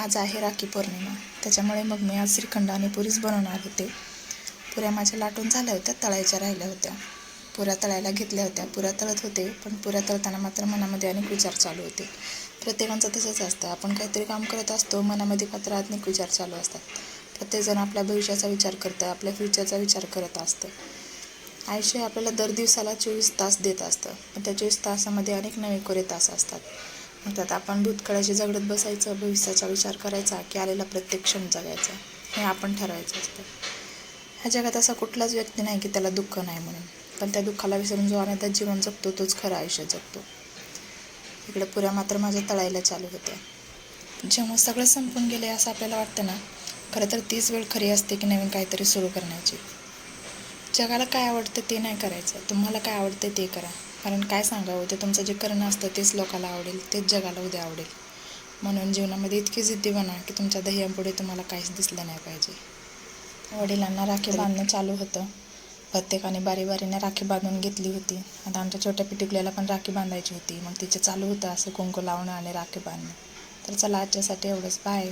आज आहे राखी पौर्णिमा, त्याच्यामुळे मग मी आज श्रीखंड आणि पुरीच बनवणार होते. पुऱ्या माझ्या लाटून झाल्या होत्या, तळायच्या राहिल्या होत्या. पुऱ्या तळायला घेतल्या होत्या, पुऱ्या तळत होते. पण पुऱ्या तळताना मात्र मनामध्ये अनेक विचार चालू होते. प्रत्येकाचं तसंच असतं, आपण काहीतरी काम करत असतो, मनामध्ये मात्र अनेक विचार चालू असतात. प्रत्येकजण आपल्या भविष्याचा विचार करतं, आपल्या फ्युचरचा विचार करत असतं. आयुष्य आपल्याला दर दिवसाला 24 तास देत असतं, पण त्या 24 तासामध्ये अनेक नवे कोरे तास असतात. मग त्यात आपण भूतकाळाशी झगडत बसायचं, भविष्याचा विचार करायचा की आलेला प्रत्येक क्षण जगायचा, हे आपण ठरवायचं असतं. ह्या जगात असा कुठलाच व्यक्ती नाही की त्याला दुःख नाही म्हणून, पण त्या दुःखाला विसरून जो आनंदात जीवन जगतो तोच खरं आयुष्य जगतो. इकडे पुऱ्या मात्र माझ्या तळायला चालू होत्या. जेव्हा सगळं संपून गेले असं आपल्याला वाटतं ना, खरं तर तीच वेळ खरी असते की नवीन काहीतरी सुरू करण्याची. जगाला काय आवडतं ते नाही करायचं, तुम्हाला काय आवडतं ते करा. कारण काय सांगावं, ते तुमचं जे करणं असतं तेच लोकाला आवडेल, तेच जगाला उद्या आवडेल. म्हणून जीवनामध्ये इतकी जिद्दी बना की तुमच्या ध्येयापुढे तुम्हाला काहीच दिसलं नाही पाहिजे. वडिलांना राखी बांधणं चालू होतं. प्रत्येकाने बारीने राखी बांधून घेतली होती. आता आमच्या छोट्या पिटिकल्याला पण राखी बांधायची होती. मग तिचे चालू होतं असं कुंकू लावणं आणि राखी बांधणं. तर चला, आजच्यासाठी एवढंच. बाय.